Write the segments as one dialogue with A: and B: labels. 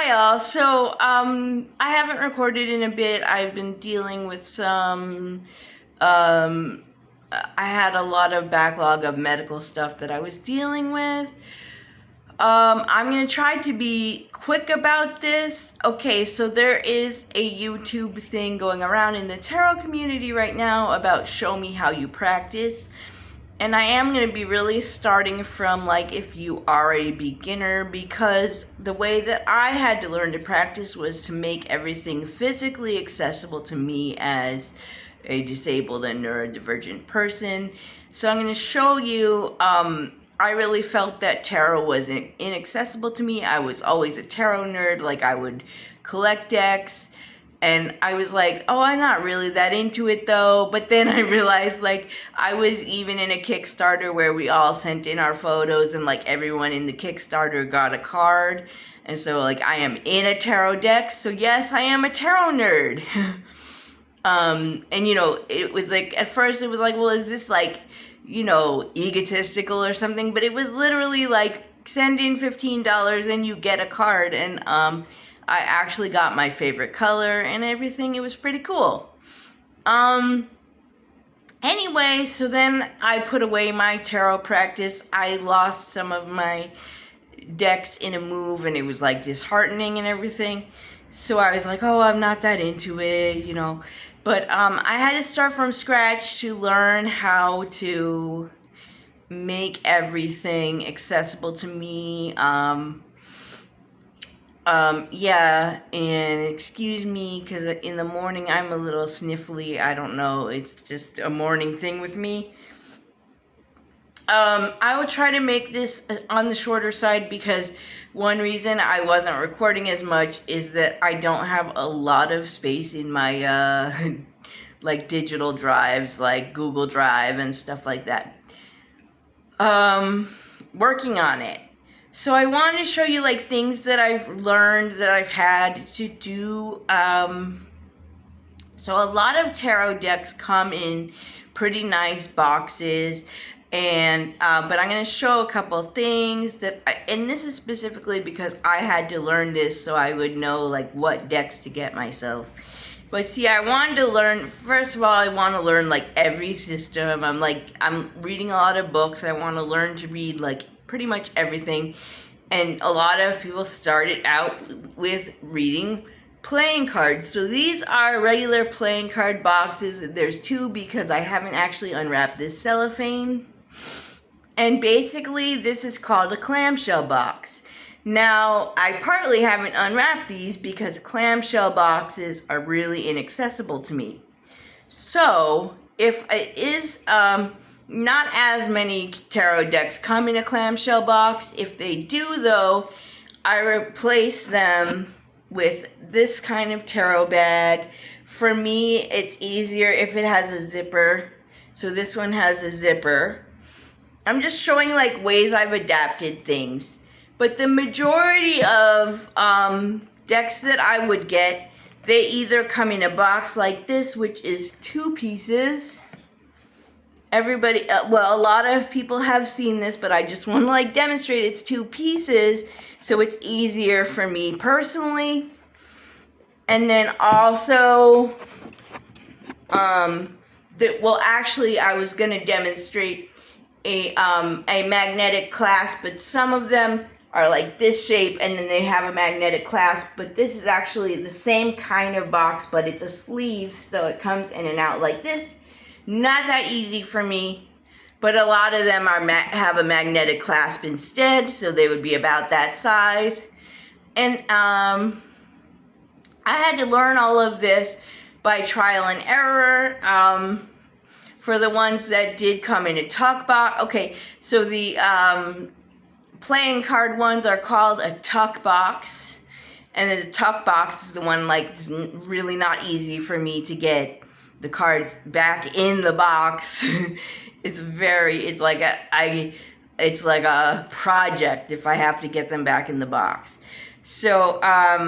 A: Hi all. I haven't recorded in a bit. I've been dealing with um I had a lot of backlog of medical stuff that I was dealing with. I'm going to try to be quick about this. Okay, so there is a YouTube thing going around in the tarot community right now about show me how you practice. And I am going to be really starting from like if you are a beginner, because the way that I had to learn to practice was to make everything physically accessible to me as a disabled and neurodivergent person. So I'm going to show you, I really felt that tarot was inaccessible to me. I was always a tarot nerd. Like I would collect decks. And I was like, oh, I'm not really that into it though. But then I realized like I was even in a Kickstarter where we all sent in our photos and like everyone in the Kickstarter got a card. And so like I am in a tarot deck. So yes, I am a tarot nerd. And it was like, at first it was like, well, is this like, egotistical or something? But it was literally like, send in $15 and you get a card. And I actually got my favorite color and everything. It was pretty cool. Anyway, so then I put away my tarot practice. I lost some of my decks in a move and it was like disheartening and everything. So I was like, oh, I'm not that into it, But I had to start from scratch to learn how to make everything accessible to me. Yeah, and excuse me, because in the morning I'm a little sniffly. I don't know, it's just a morning thing with me. I will try to make this on the shorter side because one reason I wasn't recording as much is that I don't have a lot of space in my, like digital drives, like Google Drive and stuff like that. Working on it. So I wanted to show you like things that I've learned that I've had to do. So a lot of tarot decks come in pretty nice boxes, and but I'm going to show a couple of things and this is specifically because I had to learn this so I would know like what decks to get myself. But see, I wanted to learn, first of all, I want to learn like every system. I'm reading a lot of books. I want to learn to read like pretty much everything. And a lot of people started out with reading playing cards. So these are regular playing card boxes. There's two because I haven't actually unwrapped this cellophane. And basically this is called a clamshell box. Now, I partly haven't unwrapped these because clamshell boxes are really inaccessible to me. So, if it is, not as many tarot decks come in a clamshell box. If they do though, I replace them with this kind of tarot bag. For me, it's easier if it has a zipper. So this one has a zipper. I'm just showing like ways I've adapted things. But the majority of decks that I would get, they either come in a box like this, which is 2 pieces. Everybody, well, a lot of people have seen this, but I just want to like demonstrate it's 2 pieces, so it's easier for me personally. And then also, actually, I was going to demonstrate a magnetic clasp, but some of them are like this shape and then they have a magnetic clasp, but this is actually the same kind of box, but it's a sleeve, so it comes in and out like this. Not that easy for me, but a lot of them have a magnetic clasp instead, so they would be about that size. And I had to learn all of this by trial and error. For the ones that did come in a tuck box, okay, so the playing card ones are called a tuck box, and then the tuck box is the one like really not easy for me to get the cards back in the box. It's like a project if I have to get them back in the box. So I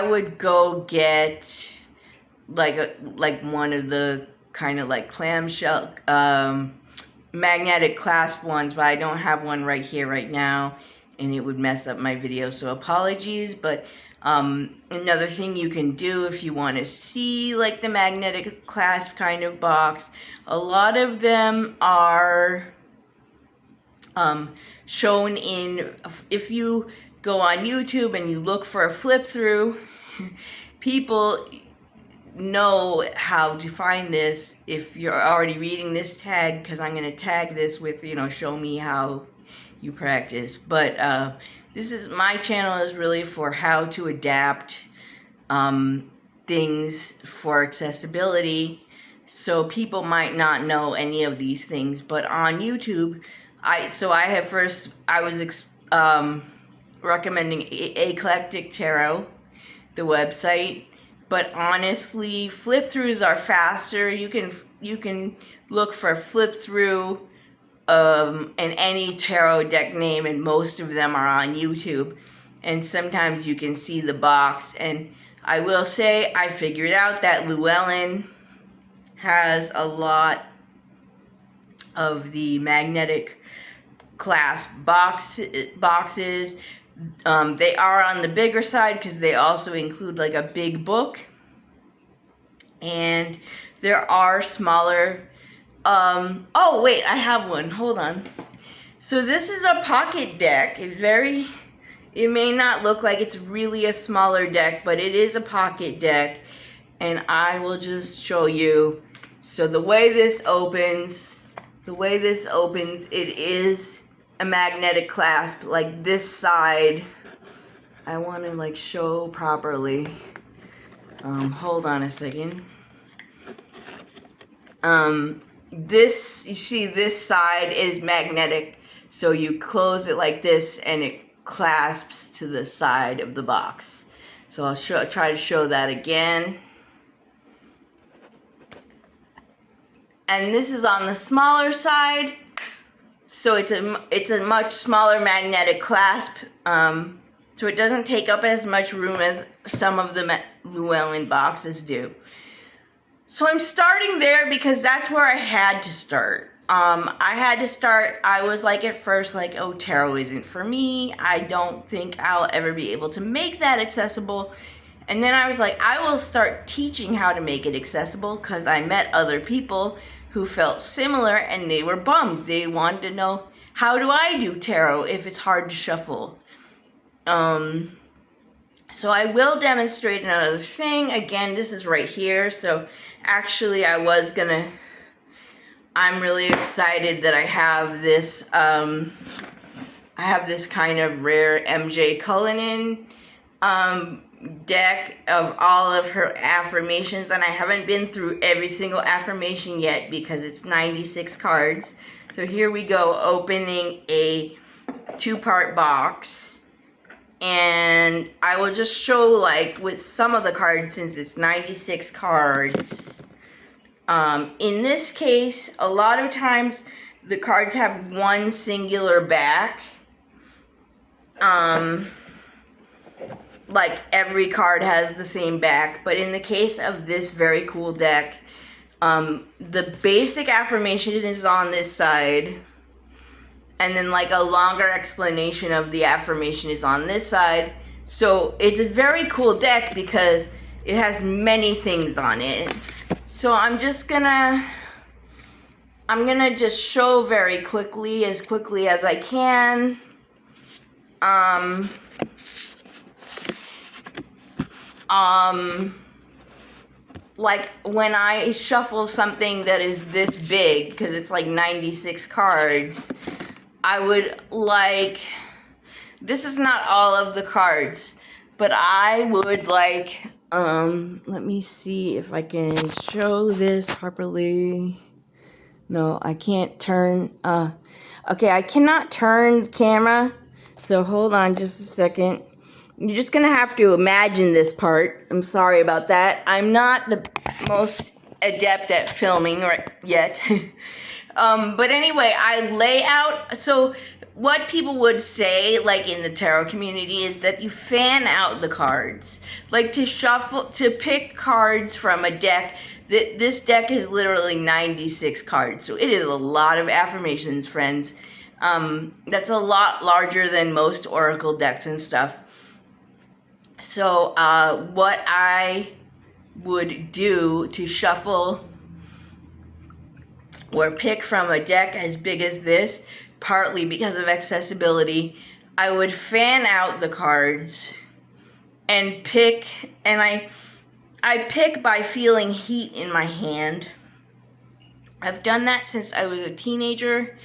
A: would go get like one of the kind of like clamshell magnetic clasp ones, but I don't have one right here right now. and it would mess up my video, so apologies. But another thing you can do if you want to see like the magnetic clasp kind of box, a lot of them are shown in, if you go on YouTube and you look for a flip through, people know how to find this if you're already reading this tag, because I'm going to tag this with, show me how you practice. But this is, my channel is really for how to adapt things for accessibility, so people might not know any of these things. But on YouTube, I was recommending Eclectic Tarot, the website. But honestly, flip throughs are faster. You can look for flip through in any tarot deck name, and most of them are on YouTube. And sometimes you can see the box. And I will say, I figured out that Llewellyn has a lot of the magnetic clasp boxes. They are on the bigger side because they also include like a big book, and there are smaller. Oh wait, I have one. Hold on. So this is a pocket deck. It may not look like it's really a smaller deck, but it is a pocket deck, and I will just show you. So the way this opens, it is a magnetic clasp. Like this side, I want to like show properly. Hold on a second. You see this side is magnetic, so you close it like this and it clasps to the side of the box. So I'll try to show that again. And this is on the smaller side, so it's a much smaller magnetic clasp, so it doesn't take up as much room as some of the Llewellyn boxes do. So I'm starting there because that's where I had to start. I was like at first like, oh, tarot isn't for me. I don't think I'll ever be able to make that accessible. And then I was like, I will start teaching how to make it accessible, because I met other people who felt similar and they were bummed. They wanted to know, how do I do tarot if it's hard to shuffle? So I will demonstrate another thing. Again, this is right here. So actually I'm really excited that I have this, kind of rare MJ Cullinan deck of all of her affirmations, and I haven't been through every single affirmation yet because it's 96 cards. So here we go, opening a 2-part box, and I will just show like with some of the cards, since it's 96 cards. In this case, a lot of times the cards have one singular back. Like every card has the same back, but in the case of this very cool deck, the basic affirmation is on this side, and then like a longer explanation of the affirmation is on this side. So it's a very cool deck because it has many things on it. So I'm gonna just show very quickly, as I can. Like when I shuffle something that is this big, because it's like 96 cards, I would like, this is not all of the cards, but I would like, let me see if I can show this properly. No, I can't turn, okay, I cannot turn the camera, so hold on just a second. You're just going to have to imagine this part. I'm sorry about that. I'm not the most adept at filming yet. But anyway, I lay out. So what people would say, like in the tarot community, is that you fan out the cards. Like to pick cards from a deck. This deck is literally 96 cards. So it is a lot of affirmations, friends. That's a lot larger than most Oracle decks and stuff. So what I would do to shuffle or pick from a deck as big as this, partly because of accessibility, I would fan out the cards and pick, and I pick by feeling heat in my hand. I've done that since I was a teenager,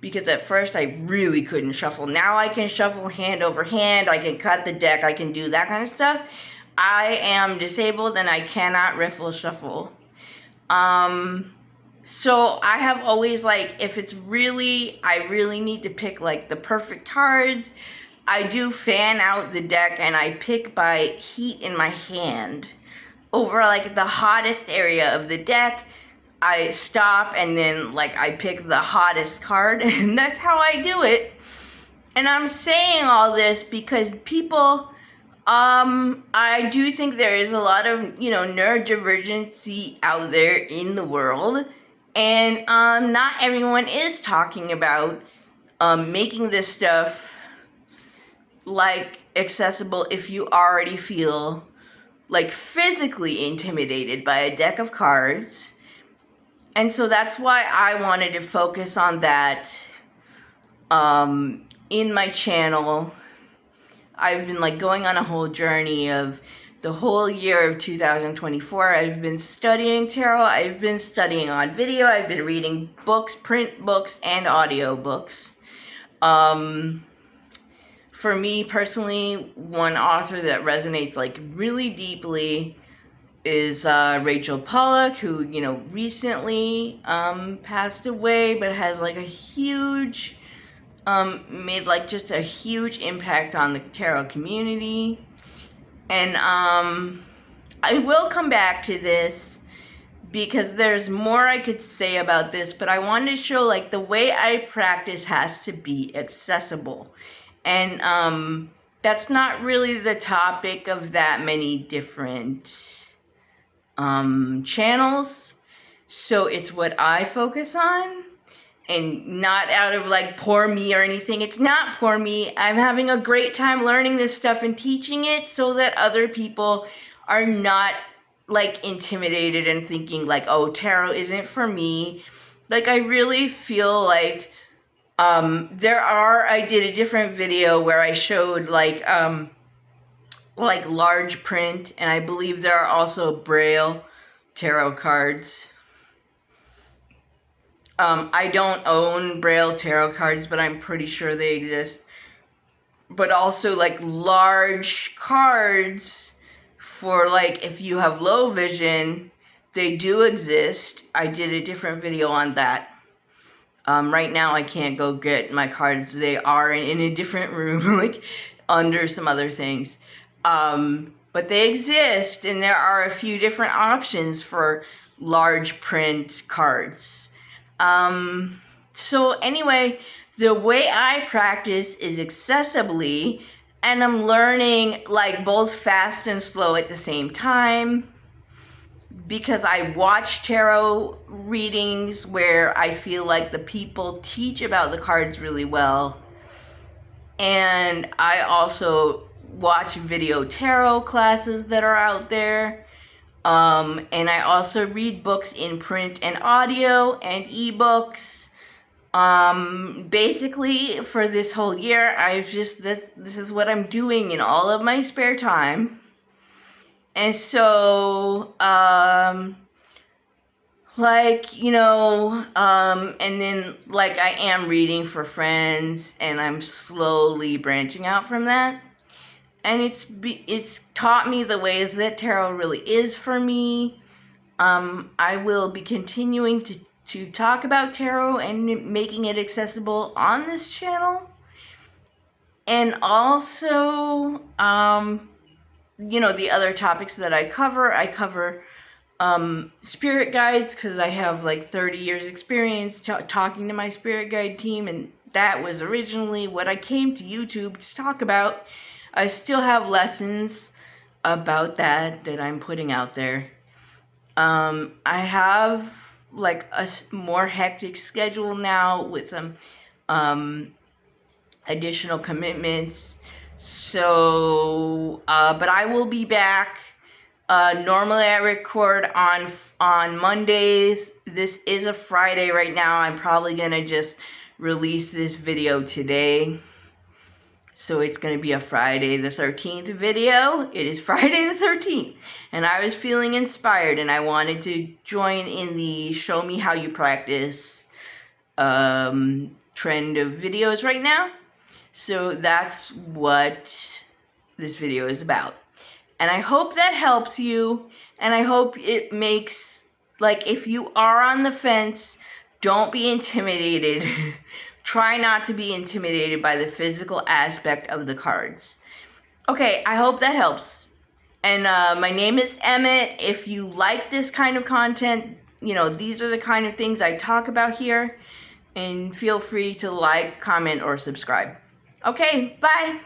A: because at first I really couldn't shuffle. Now I can shuffle hand over hand, I can cut the deck, I can do that kind of stuff. I am disabled and I cannot riffle shuffle. So I have always, like, if it's really, I really need to pick like the perfect cards, I do fan out the deck and I pick by heat in my hand. Over like the hottest area of the deck, I stop and then like I pick the hottest card, and that's how I do it. And I'm saying all this because people, I do think there is a lot of, neurodivergency out there in the world, and not everyone is talking about making this stuff like accessible if you already feel like physically intimidated by a deck of cards. And so that's why I wanted to focus on that in my channel. I've been like going on a whole journey of the whole year of 2024. I've been studying tarot. I've been studying on video. I've been reading books, print books, and audio books. For me personally, one author that resonates like really deeply is Rachel Pollack, who, recently passed away, but has like a huge, made like just a huge impact on the tarot community. And I will come back to this because there's more I could say about this, but I wanted to show like the way I practice has to be accessible. And that's not really the topic of that many different channels. So it's what I focus on, and not out of like poor me or anything. It's not poor me. I'm having a great time learning this stuff and teaching it so that other people are not like intimidated and thinking like, oh, tarot isn't for me. Like, I really feel like I did a different video where I showed like large print, and I believe there are also Braille tarot cards. I don't own Braille tarot cards, but I'm pretty sure they exist. But also like large cards for like if you have low vision, they do exist. I did a different video on that. Right now I can't go get my cards. They are in a different room, like under some other things. But they exist, and there are a few different options for large print cards. So anyway, the way I practice is accessibly, and I'm learning like both fast and slow at the same time, because I watch tarot readings where I feel like the people teach about the cards really well. And I also watch video tarot classes that are out there. And I also read books in print and audio and ebooks. Basically, for this whole year, this is what I'm doing in all of my spare time. And so, and then like I am reading for friends, and I'm slowly branching out from that. And it's taught me the ways that tarot really is for me. I will be continuing to talk about tarot and making it accessible on this channel. And also, the other topics that I cover spirit guides, because I have like 30 years experience talking to my spirit guide team, and that was originally what I came to YouTube to talk about. I still have lessons about that I'm putting out there. I have like a more hectic schedule now with some additional commitments. So, but I will be back. Normally I record on Mondays. This is a Friday right now. I'm probably gonna just release this video today. So it's gonna be a Friday the 13th video. It is Friday the 13th. And I was feeling inspired and I wanted to join in the show me how you practice trend of videos right now. So that's what this video is about. And I hope that helps you. And I hope it makes, like, if you are on the fence, don't be intimidated. Try not to be intimidated by the physical aspect of the cards. Okay, I hope that helps. And my name is Emmett. If you like this kind of content, you know, these are the kind of things I talk about here. And feel free to like, comment, or subscribe. Okay, bye.